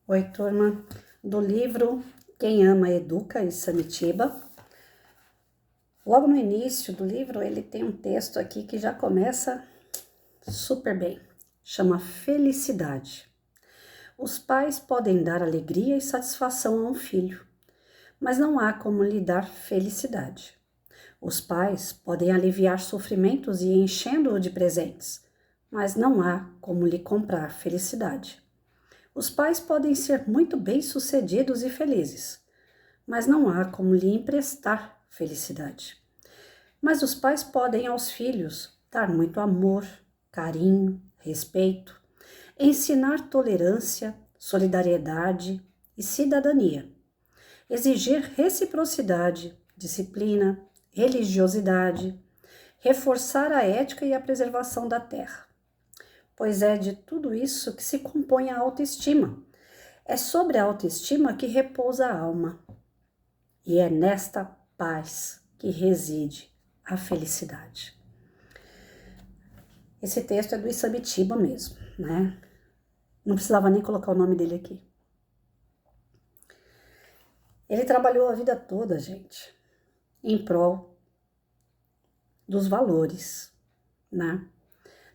Oi, turma, do livro Quem Ama Educa, Samitiba. Logo no início do livro, ele tem um texto aqui que já começa super bem. Chama Felicidade. Os pais podem dar alegria e satisfação a um filho, mas não há como lhe dar felicidade. Os pais podem aliviar sofrimentos e enchendo-o de presentes, mas não há como lhe comprar felicidade. Os pais podem ser muito bem-sucedidos e felizes, mas não há como lhe emprestar felicidade. Mas os pais podem aos filhos dar muito amor, carinho, respeito, ensinar tolerância, solidariedade e cidadania, exigir reciprocidade, disciplina, religiosidade, reforçar a ética e a preservação da terra. Pois é de tudo isso que se compõe a autoestima. É sobre a autoestima que repousa a alma. E é nesta paz que reside a felicidade. Esse texto é do Samitiba mesmo, né? Não precisava nem colocar o nome dele aqui. Ele trabalhou a vida toda, gente, em prol dos valores, né?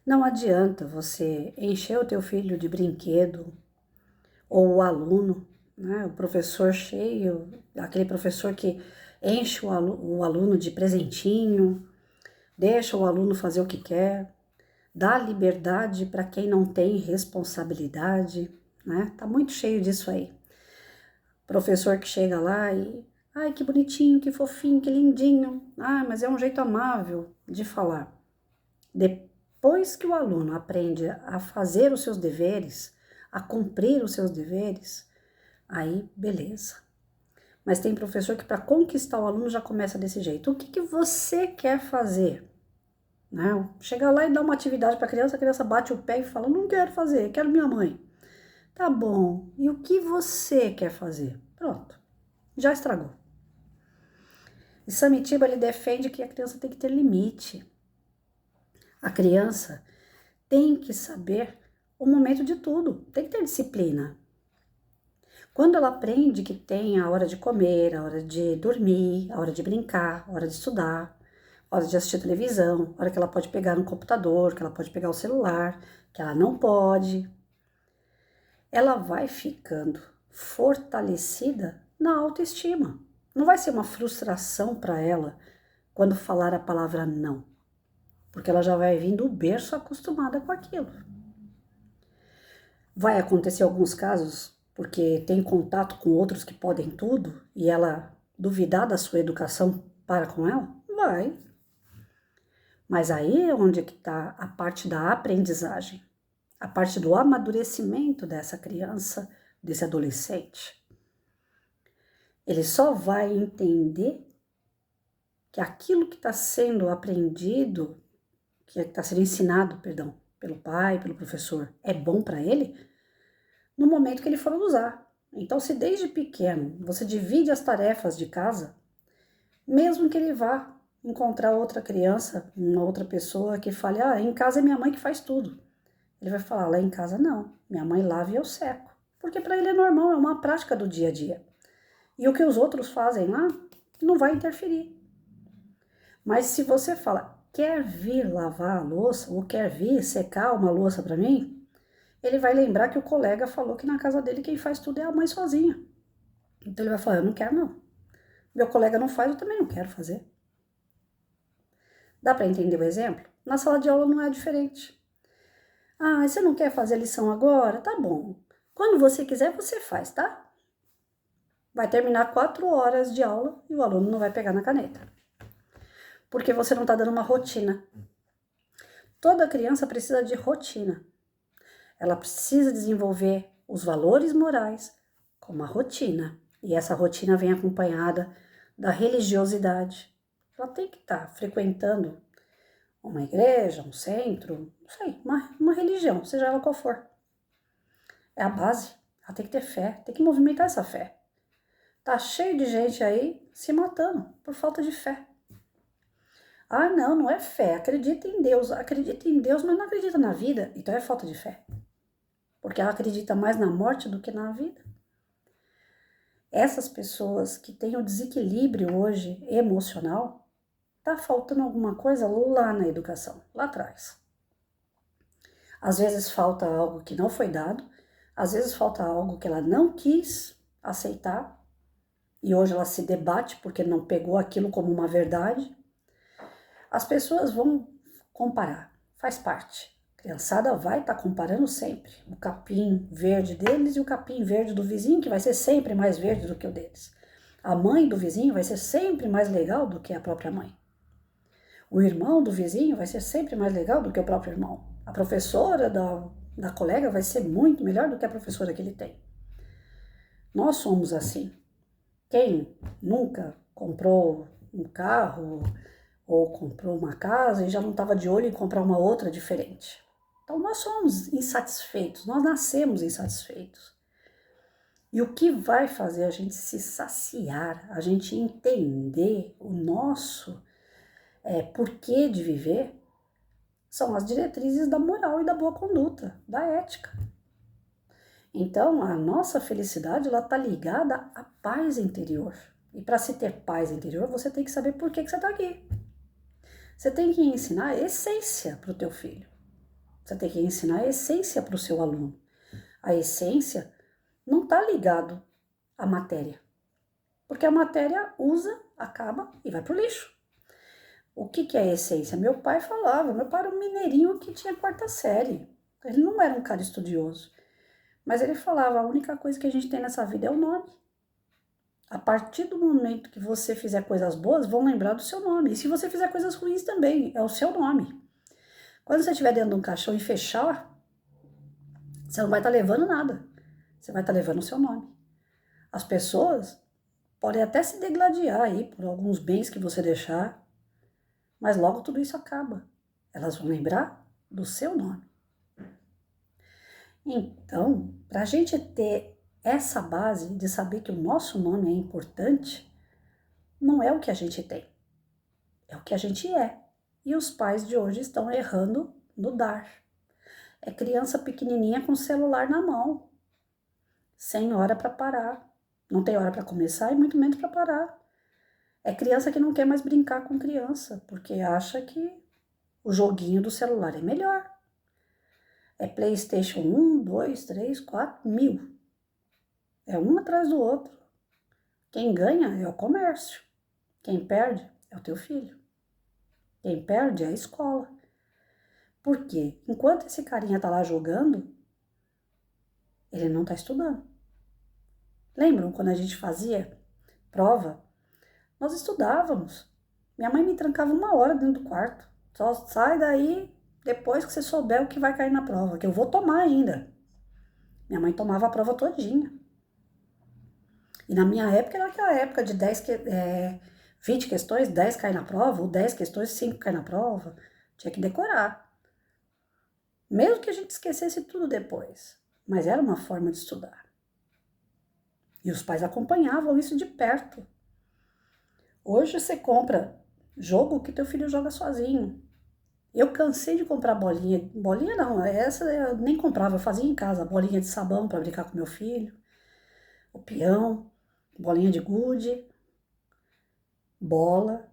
Não adianta você encher o teu filho de brinquedo ou o aluno, né? O professor cheio, aquele professor que enche o aluno de presentinho, deixa o aluno fazer o que quer, dá liberdade para quem não tem responsabilidade, né? Tá muito cheio disso aí. Professor que chega lá e, ai, que bonitinho, que fofinho, que lindinho. Ah, mas é um jeito amável de falar. Depois que o aluno aprende a fazer os seus deveres, a cumprir os seus deveres, aí beleza. Mas tem professor que para conquistar o aluno já começa desse jeito. O que você quer fazer? Né? Chega lá e dá uma atividade para a criança bate o pé e fala, não quero fazer, quero minha mãe. Tá bom, e o que você quer fazer? Pronto, já estragou. E Samitiba, ele defende que a criança tem que ter limite. A criança tem que saber o momento de tudo, tem que ter disciplina. Quando ela aprende que tem a hora de comer, a hora de dormir, a hora de brincar, a hora de estudar, a hora de assistir televisão, a hora que ela pode pegar no computador, que ela pode pegar o celular, que ela não pode, ela vai ficando fortalecida na autoestima. Não vai ser uma frustração para ela quando falar a palavra não, porque ela já vai vir do berço acostumada com aquilo. Vai acontecer alguns casos, porque tem contato com outros que podem tudo, e ela duvidar da sua educação para com ela? Vai. Mas aí é onde que está a parte da aprendizagem, a parte do amadurecimento dessa criança, desse adolescente. Ele só vai entender que aquilo que está sendo aprendido, que está sendo ensinado, perdão, pelo pai, pelo professor, é bom para ele no momento que ele for usar. Então, se desde pequeno você divide as tarefas de casa, mesmo que ele vá encontrar outra criança, uma outra pessoa que fale, ah, em casa é minha mãe que faz tudo. Ele vai falar, lá em casa não, minha mãe lava e eu seco. Porque para ele é normal, é uma prática do dia a dia. E o que os outros fazem lá não vai interferir. Mas se você fala, quer vir lavar a louça ou quer vir secar uma louça para mim, ele vai lembrar que o colega falou que na casa dele quem faz tudo é a mãe sozinha. Então ele vai falar, eu não quero não. Meu colega não faz, eu também não quero fazer. Dá para entender o exemplo? Na sala de aula não é diferente. Ah, você não quer fazer a lição agora? Tá bom. Quando você quiser, você faz, tá? Vai terminar 4 horas de aula e o aluno não vai pegar na caneta. Porque você não está dando uma rotina. Toda criança precisa de rotina. Ela precisa desenvolver os valores morais com uma rotina. E essa rotina vem acompanhada da religiosidade. Ela tem que estar frequentando uma igreja, um centro, não sei, uma religião, seja ela qual for. É a base. Ela tem que ter fé, tem que movimentar essa fé. Tá cheio de gente aí se matando por falta de fé. Ah, não, não é fé. Acredita em Deus, mas não acredita na vida. Então é falta de fé. porque ela acredita mais na morte do que na vida. Essas pessoas que têm o desequilíbrio hoje emocional, tá faltando alguma coisa lá na educação, lá atrás. Às vezes falta algo que não foi dado, às vezes falta algo que ela não quis aceitar, e hoje ela se debate porque não pegou aquilo como uma verdade. As pessoas vão comparar, faz parte. A criançada vai estar comparando sempre o capim verde deles e o capim verde do vizinho, que vai ser sempre mais verde do que o deles. A mãe do vizinho vai ser sempre mais legal do que a própria mãe. O irmão do vizinho vai ser sempre mais legal do que o próprio irmão. A professora da colega vai ser muito melhor do que a professora que ele tem. Nós somos assim. Quem nunca comprou um carro ou comprou uma casa e já não estava de olho em comprar uma outra diferente? Então nós somos insatisfeitos, nós nascemos insatisfeitos. E o que vai fazer a gente se saciar, a gente entender o nosso porquê de viver, são as diretrizes da moral e da boa conduta, da ética. Então, a nossa felicidade está ligada à paz interior. E para se ter paz interior, você tem que saber por que você está aqui. Você tem que ensinar a essência para o teu filho. Você tem que ensinar a essência para o seu aluno. A essência não está ligado à matéria. Porque a matéria usa, acaba e vai para o lixo. O que é a essência? Meu pai falava, meu pai era um mineirinho que tinha 4ª série. Ele não era um cara estudioso. Mas ele falava, a única coisa que a gente tem nessa vida é o nome. A partir do momento que você fizer coisas boas, vão lembrar do seu nome. E se você fizer coisas ruins também, é o seu nome. Quando você estiver dentro de um caixão e fechar, você não vai estar levando nada. Você vai estar levando o seu nome. As pessoas podem até se degladiar aí por alguns bens que você deixar, mas logo tudo isso acaba. Elas vão lembrar do seu nome. Então, para a gente ter essa base de saber que o nosso nome é importante, não é o que a gente tem, é o que a gente é. E os pais de hoje estão errando no dar. É criança pequenininha com celular na mão, sem hora para parar. Não tem hora para começar e muito menos para parar. É criança que não quer mais brincar com criança, porque acha que o joguinho do celular é melhor. É PlayStation 1, 2, 3, 4, 1000. É um atrás do outro. Quem ganha é o comércio. Quem perde é o teu filho. Quem perde é a escola. Por quê? Enquanto esse carinha tá lá jogando, ele não tá estudando. Lembram quando a gente fazia prova? Nós estudávamos. Minha mãe me trancava 1 hora dentro do quarto. Só sai daí depois que você souber o que vai cair na prova, que eu vou tomar ainda. Minha mãe tomava a prova todinha. E na minha época era aquela época de 20 questões, 10 cai na prova, ou 10 questões, 5 cai na prova. Tinha que decorar. Mesmo que a gente esquecesse tudo depois. Mas era uma forma de estudar. E os pais acompanhavam isso de perto. Hoje você compra jogo que teu filho joga sozinho. Eu cansei de comprar bolinha. Bolinha não, essa eu nem comprava, eu fazia em casa. Bolinha de sabão para brincar com meu filho. O peão, bolinha de gude, bola.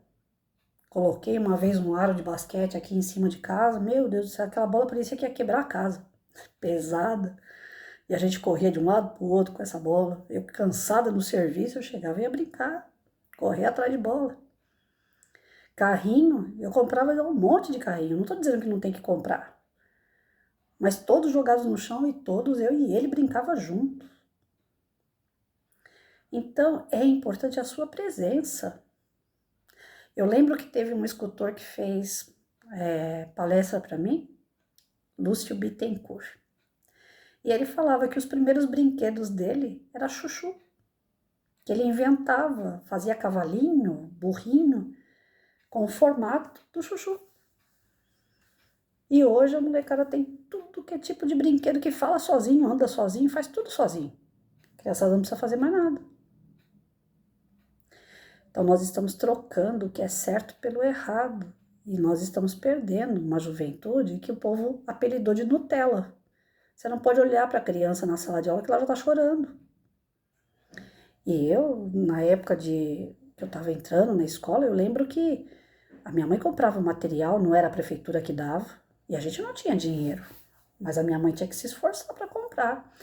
Coloquei uma vez um aro de basquete aqui em cima de casa. Meu Deus do céu, aquela bola parecia que ia quebrar a casa. Pesada. E a gente corria de um lado para o outro com essa bola. Eu cansada no serviço, eu chegava e ia brincar. Correr atrás de bola. Carrinho, eu comprava um monte de carrinho. Não estou dizendo que não tem que comprar. Mas todos jogados no chão e todos, eu e ele, brincava junto. Então, é importante a sua presença. Eu lembro que teve um escultor que fez palestra para mim, Lúcio Bittencourt. E ele falava que os primeiros brinquedos dele era chuchu. Que ele inventava, fazia cavalinho, burrinho, com o formato do chuchu. E hoje a molecada tem tudo que é tipo de brinquedo que fala sozinho, anda sozinho, faz tudo sozinho. A criançada não precisa fazer mais nada. Então nós estamos trocando o que é certo pelo errado. E nós estamos perdendo uma juventude que o povo apelidou de Nutella. Você não pode olhar para a criança na sala de aula que ela já está chorando. E eu, na época que eu estava entrando na escola, eu lembro que a minha mãe comprava o material, não era a prefeitura que dava, e a gente não tinha dinheiro. Mas a minha mãe tinha que se esforçar para comprar.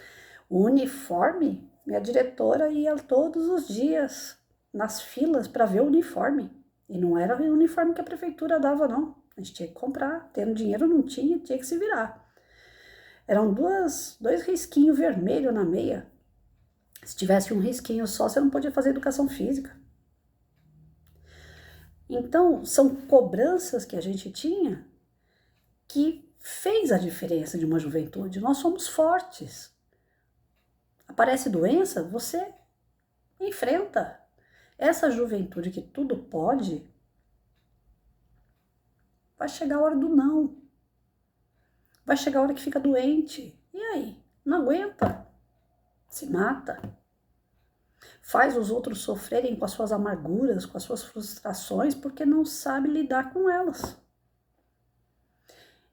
O uniforme, minha diretora ia todos os dias nas filas para ver o uniforme. E não era o uniforme que a prefeitura dava, não. A gente tinha que comprar. Tendo dinheiro não tinha, tinha que se virar. Eram dois risquinhos vermelhos na meia. Se tivesse um risquinho só, você não podia fazer educação física. Então, são cobranças que a gente tinha que fez a diferença de uma juventude. Nós somos fortes. Aparece doença, você enfrenta. Essa juventude que tudo pode, vai chegar a hora do não. Vai chegar a hora que fica doente. E aí? Não aguenta. Se mata. Faz os outros sofrerem com as suas amarguras, com as suas frustrações, porque não sabe lidar com elas.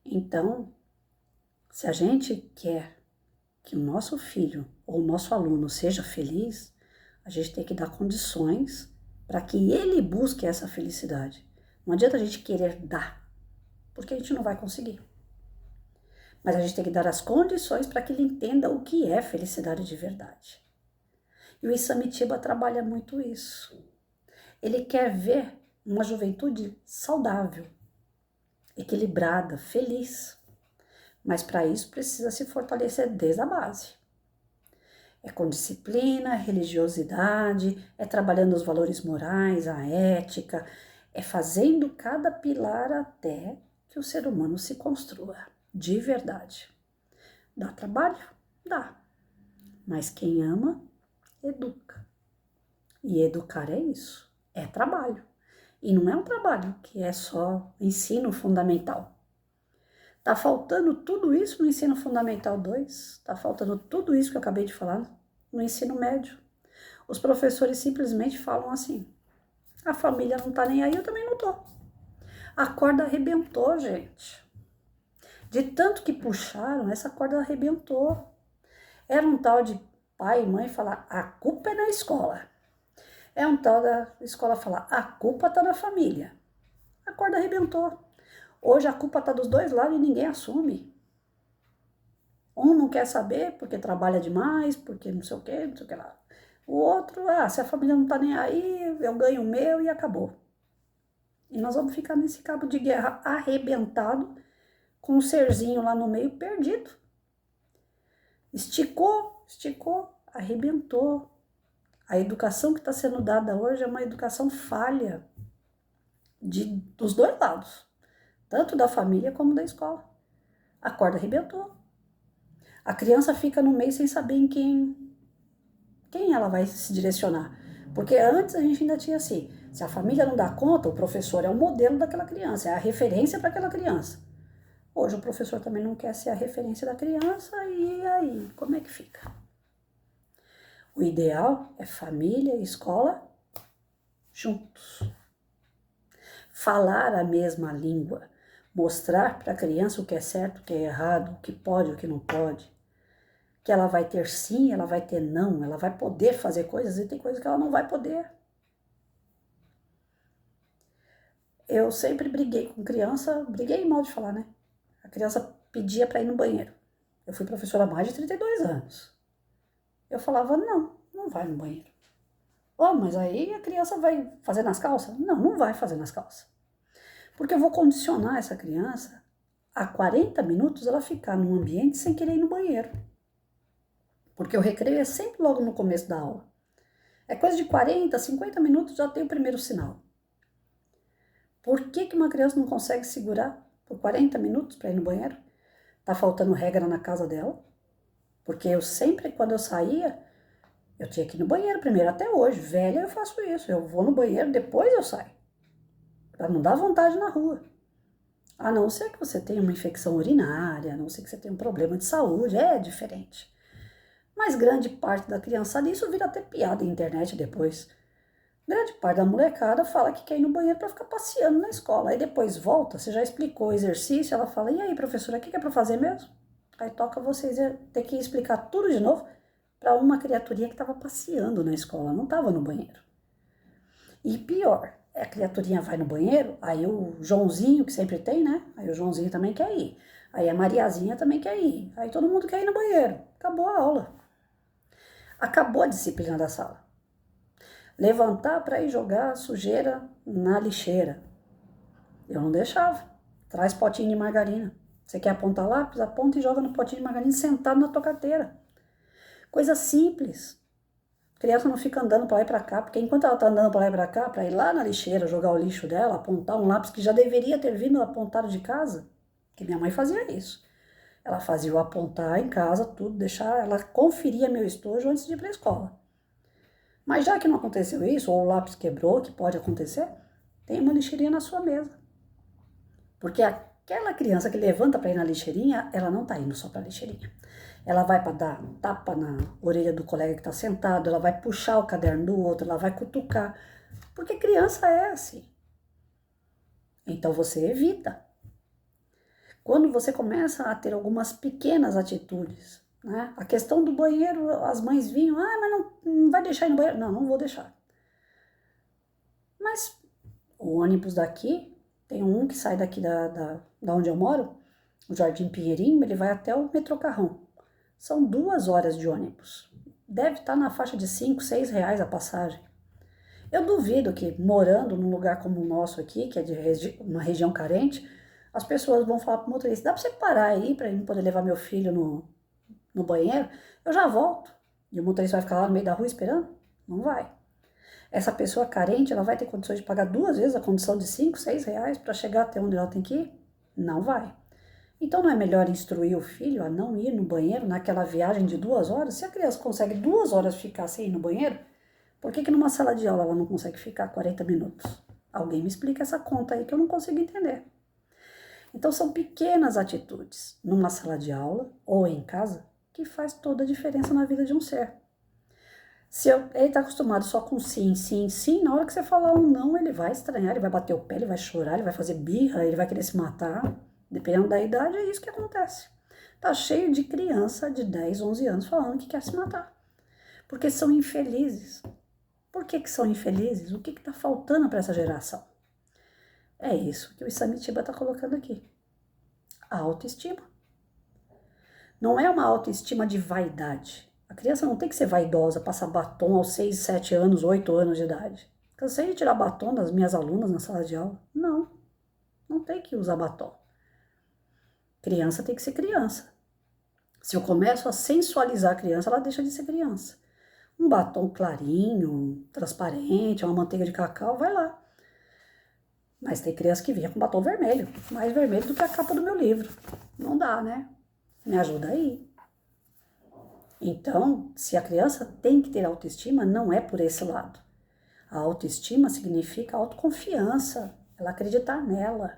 Então, se a gente quer que o nosso filho ou o nosso aluno seja feliz, a gente tem que dar condições para que ele busque essa felicidade. Não adianta a gente querer dar, porque a gente não vai conseguir. Mas a gente tem que dar as condições para que ele entenda o que é felicidade de verdade. E o Isamitiba trabalha muito isso. Ele quer ver uma juventude saudável, equilibrada, feliz. Mas para isso precisa se fortalecer desde a base. É com disciplina, religiosidade, é trabalhando os valores morais, a ética, é fazendo cada pilar até que o ser humano se construa, de verdade. Dá trabalho? Dá. Mas quem ama, educa. E educar é isso, é trabalho. E não é um trabalho que é só ensino fundamental. Tá faltando tudo isso no ensino fundamental 2, tá faltando tudo isso que eu acabei de falar no ensino médio. Os professores simplesmente falam assim, a família não tá nem aí, eu também não tô. A corda arrebentou, gente. De tanto que puxaram, essa corda arrebentou. Era um tal de pai e mãe falar, a culpa é da escola. É um tal da escola falar, a culpa tá na família. A corda arrebentou. Hoje a culpa tá dos dois lados e ninguém assume. Um não quer saber porque trabalha demais, porque não sei o que, não sei o que lá. O outro, se a família não tá nem aí, eu ganho o meu e acabou. E nós vamos ficar nesse cabo de guerra arrebentado, com um serzinho lá no meio perdido. Esticou, arrebentou. A educação que está sendo dada hoje é uma educação falha dos dois lados, tanto da família como da escola. A corda arrebentou. A criança fica no meio sem saber em quem ela vai se direcionar. Porque antes a gente ainda tinha assim, se a família não dá conta, o professor é o modelo daquela criança, é a referência para aquela criança. Hoje o professor também não quer ser a referência da criança, e aí, como é que fica? O ideal é família e escola juntos. Falar a mesma língua, mostrar para a criança o que é certo, o que é errado, o que pode, o que não pode. Que ela vai ter sim, ela vai ter não, ela vai poder fazer coisas e tem coisas que ela não vai poder. Eu sempre briguei com criança, briguei mal de falar, né? A criança pedia para ir no banheiro. Eu fui professora há mais de 32 anos. Eu falava, não vai no banheiro. Oh, mas aí a criança vai fazer nas calças? Não vai fazer nas calças. Porque eu vou condicionar essa criança a 40 minutos ela ficar num ambiente sem querer ir no banheiro. Porque o recreio é sempre logo no começo da aula. É coisa de 40, 50 minutos já tem o primeiro sinal. Por que uma criança não consegue segurar por 40 minutos para ir no banheiro? Tá faltando regra na casa dela? Porque eu sempre, quando eu saía, eu tinha que ir no banheiro primeiro. Até hoje, velha, eu faço isso. Eu vou no banheiro, depois eu saio. Para não dar vontade na rua. A não ser que você tenha uma infecção urinária, a não ser que você tenha um problema de saúde, é diferente. Mas grande parte da criançada, isso vira até piada na internet depois. Grande parte da molecada fala que quer ir no banheiro para ficar passeando na escola. Aí depois volta, você já explicou o exercício, ela fala, e aí professora, o que é para fazer mesmo? Aí toca vocês ter que explicar tudo de novo para uma criaturinha que estava passeando na escola, não estava no banheiro. E pior, a criaturinha vai no banheiro, aí o Joãozinho, que sempre tem, né? Aí o Joãozinho também quer ir. Aí a Mariazinha também quer ir. Aí todo mundo quer ir no banheiro. Acabou a aula. Acabou a disciplina da sala. Levantar para ir jogar a sujeira na lixeira. Eu não deixava. Traz potinho de margarina. Você quer apontar lápis? Aponta e joga no potinho de margarina sentado na tua carteira. Coisa simples. A criança não fica andando para lá e para cá, porque enquanto ela está andando para lá e para cá, para ir lá na lixeira, jogar o lixo dela, apontar um lápis que já deveria ter vindo apontado de casa, que minha mãe fazia isso. Ela fazia eu apontar em casa tudo, deixar, ela conferia meu estojo antes de ir para a escola. Mas já que não aconteceu isso, ou o lápis quebrou, que pode acontecer, tem uma lixeirinha na sua mesa. Porque aquela criança que levanta para ir na lixeirinha, ela não está indo só para a lixeirinha. Ela vai para dar um tapa na orelha do colega que está sentado, ela vai puxar o caderno do outro, ela vai cutucar. Porque criança é assim. Então você evita. Quando você começa a ter algumas pequenas atitudes, né? A questão do banheiro, as mães vinham, mas não vai deixar ir no banheiro. Não, não vou deixar. Mas o ônibus daqui, tem um que sai daqui da onde eu moro, o Jardim Pinheirinho, ele vai até o metrô Carrão. São 2 horas de ônibus. Deve estar na faixa de 5, 6 reais a passagem. Eu duvido que, morando num lugar como o nosso aqui, que é de uma região carente, as pessoas vão falar para o motorista, dá para você parar aí para eu poder levar meu filho no banheiro? Eu já volto. E o motorista vai ficar lá no meio da rua esperando? Não vai. Essa pessoa carente, ela vai ter condições de pagar 2 vezes a condição de 5, 6 reais para chegar até onde ela tem que ir? Não vai. Então não é melhor instruir o filho a não ir no banheiro naquela viagem de 2 horas? Se a criança consegue 2 horas ficar sem ir no banheiro, por que numa sala de aula ela não consegue ficar 40 minutos? Alguém me explica essa conta aí que eu não consigo entender. Então são pequenas atitudes numa sala de aula ou em casa que faz toda a diferença na vida de um ser. Se ele está acostumado só com sim, sim, sim, na hora que você falar um não, ele vai estranhar, ele vai bater o pé, ele vai chorar, ele vai fazer birra, ele vai querer se matar. Dependendo da idade, é isso que acontece. Tá cheio de criança de 10, 11 anos falando que quer se matar. Porque são infelizes. Por que são infelizes? O que está faltando para essa geração? É isso que o Isamitiba está colocando aqui. A autoestima. Não é uma autoestima de vaidade. A criança não tem que ser vaidosa, passar batom aos 6, 7 anos, 8 anos de idade. Cansei de tirar batom das minhas alunas na sala de aula. Não, não tem que usar batom. Criança tem que ser criança. Se eu começo a sensualizar a criança, ela deixa de ser criança. Um batom clarinho, transparente, uma manteiga de cacau, vai lá. Mas tem criança que vinha com batom vermelho, mais vermelho do que a capa do meu livro. Não dá, né? Me ajuda aí. Então, se a criança tem que ter autoestima, não é por esse lado. A autoestima significa autoconfiança, ela acreditar nela,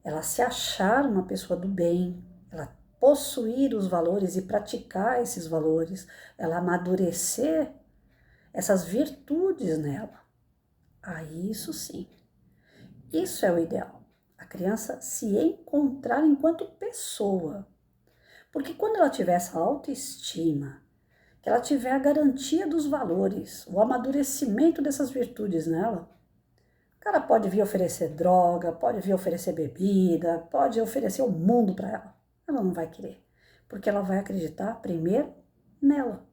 ela se achar uma pessoa do bem, ela possuir os valores e praticar esses valores, ela amadurecer essas virtudes nela. Aí isso sim, isso é o ideal. A criança se encontrar enquanto pessoa. Porque quando ela tiver essa autoestima, que ela tiver a garantia dos valores, o amadurecimento dessas virtudes nela, o cara pode vir oferecer droga, pode vir oferecer bebida, pode oferecer o mundo para ela. Ela não vai querer, porque ela vai acreditar primeiro nela.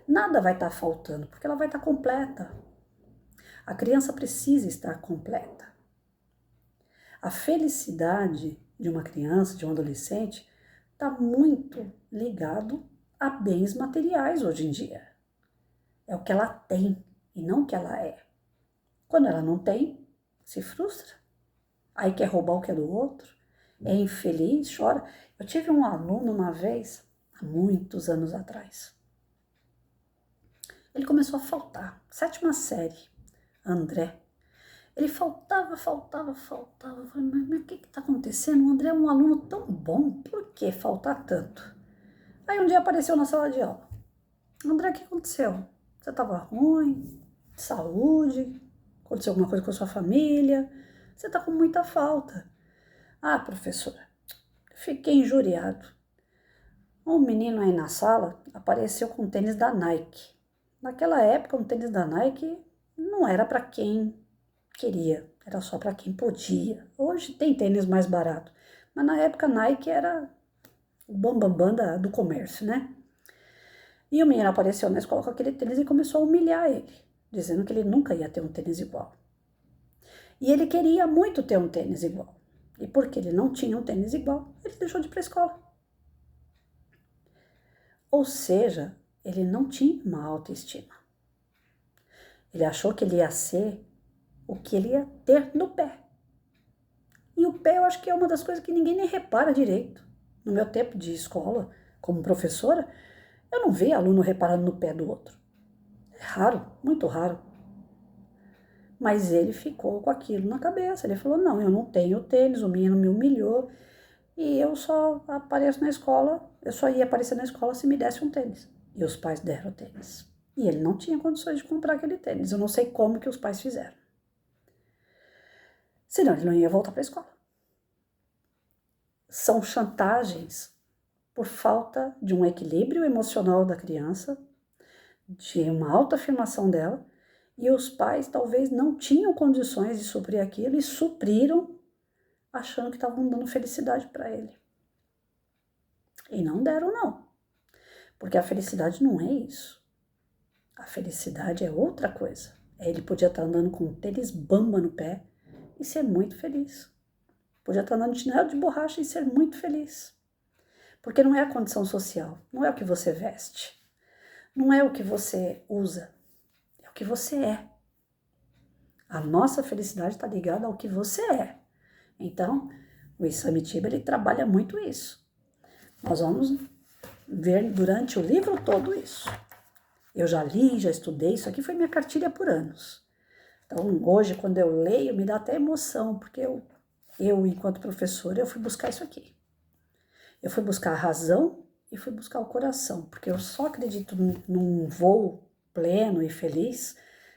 Nada vai estar faltando, porque ela vai estar completa. A criança precisa estar completa. A felicidade de uma criança, de um adolescente, está muito ligado a bens materiais hoje em dia. É o que ela tem e não o que ela é. Quando ela não tem, se frustra. Aí quer roubar o que é do outro, é infeliz, chora. Eu tive um aluno uma vez, há muitos anos atrás. Ele começou a faltar, 7ª série, André. Ele faltava. Eu falei, mas o que está acontecendo? O André é um aluno tão bom, por que faltar tanto? Aí um dia apareceu na sala de aula. André, o que aconteceu? Você estava ruim? Saúde? Aconteceu alguma coisa com a sua família? Você está com muita falta. Ah, professora, fiquei injuriado. Um menino aí na sala apareceu com um tênis da Nike. Naquela época, um tênis da Nike não era para quem queria, era só para quem podia. Hoje tem tênis mais barato, mas na época a Nike era o bambambam do comércio, né? E o menino apareceu na escola com aquele tênis e começou a humilhar ele, dizendo que ele nunca ia ter um tênis igual. E ele queria muito ter um tênis igual. E porque ele não tinha um tênis igual, ele deixou de ir para a escola. Ou seja, ele não tinha uma autoestima. Ele achou que ele ia ser o que ele ia ter no pé. E o pé eu acho que é uma das coisas que ninguém nem repara direito. No meu tempo de escola, como professora, eu não via aluno reparando no pé do outro. É raro, muito raro. Mas ele ficou com aquilo na cabeça. Ele falou, não, eu não tenho tênis, o menino me humilhou e eu só apareço na escola, eu só ia aparecer na escola se me desse um tênis. E os pais deram o tênis. E ele não tinha condições de comprar aquele tênis. Eu não sei como que os pais fizeram. Senão ele não ia voltar para a escola. São chantagens por falta de um equilíbrio emocional da criança, de uma autoafirmação dela, e os pais talvez não tinham condições de suprir aquilo e supriram achando que estavam dando felicidade para ele. E não deram, não. Porque a felicidade não é isso. A felicidade é outra coisa. Ele podia estar andando com um tênis bamba no pé e ser muito feliz. Podia estar andando de chinelo de borracha e ser muito feliz. Porque não é a condição social, não é o que você veste, não é o que você usa, é o que você é. A nossa felicidade está ligada ao que você é. Então, o Isamitiba, ele trabalha muito isso. Nós vamos ver durante o livro todo isso. Eu já li, já estudei, isso aqui foi minha cartilha por anos. Então, hoje, quando eu leio, me dá até emoção, porque eu enquanto professora, eu fui buscar isso aqui. Eu fui buscar a razão e fui buscar o coração, porque eu só acredito num voo pleno e feliz,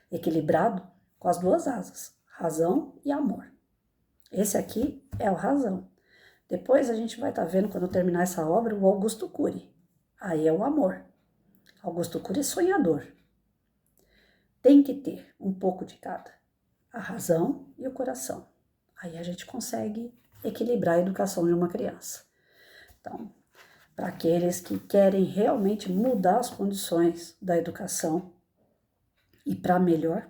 equilibrado, com as duas asas, razão e amor. Esse aqui é o razão. Depois a gente vai estar vendo, quando eu terminar essa obra, o Augusto Cury. Aí é o amor. Augusto Cury é sonhador. Tem que ter um pouco de cada. A razão e o coração. Aí a gente consegue equilibrar a educação de uma criança. Então, para aqueles que querem realmente mudar as condições da educação e para melhor,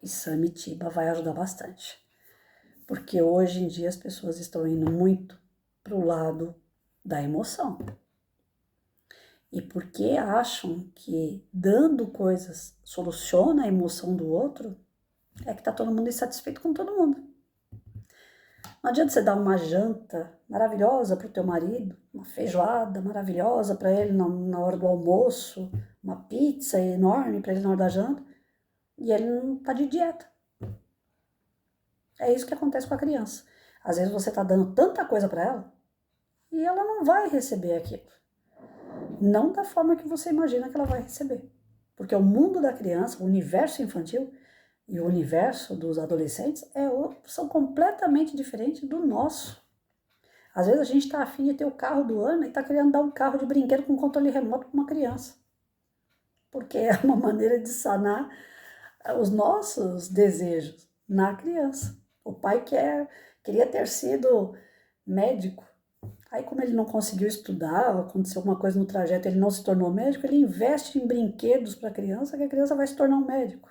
Isamitiba vai ajudar bastante. Porque hoje em dia as pessoas estão indo muito para o lado da emoção. E porque acham que dando coisas soluciona a emoção do outro, é que está todo mundo insatisfeito com todo mundo. Não adianta você dar uma janta maravilhosa para o teu marido, uma feijoada maravilhosa para ele na hora do almoço, uma pizza enorme para ele na hora da janta, e ele não está de dieta. É isso que acontece com a criança. Às vezes você está dando tanta coisa para ela e ela não vai receber aquilo. Não da forma que você imagina que ela vai receber. Porque o mundo da criança, o universo infantil e o universo dos adolescentes são completamente diferentes do nosso. Às vezes a gente está afim de ter o carro do ano e está querendo dar um carro de brinquedo com controle remoto para uma criança. Porque é uma maneira de sanar os nossos desejos na criança. O pai queria ter sido médico. Aí, como ele não conseguiu estudar, aconteceu alguma coisa no trajeto, ele não se tornou médico, ele investe em brinquedos para a criança, que a criança vai se tornar um médico.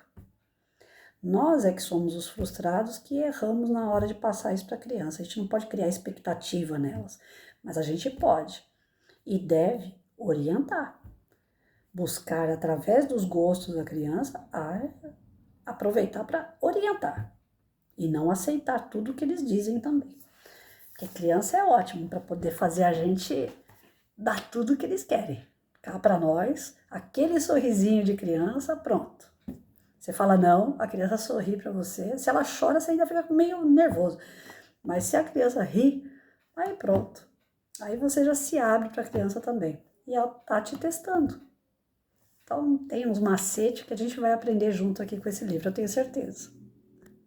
Nós é que somos os frustrados que erramos na hora de passar isso para a criança. A gente não pode criar expectativa nelas, mas a gente pode e deve orientar. Buscar, através dos gostos da criança, aproveitar para orientar e não aceitar tudo que eles dizem também. Porque criança é ótimo para poder fazer a gente dar tudo o que eles querem. Cá para nós, aquele sorrisinho de criança, pronto. Você fala não, a criança sorri para você. Se ela chora, você ainda fica meio nervoso. Mas se a criança ri, aí pronto. Aí você já se abre para a criança também. E ela tá te testando. Então tem uns macetes que a gente vai aprender junto aqui com esse livro, eu tenho certeza.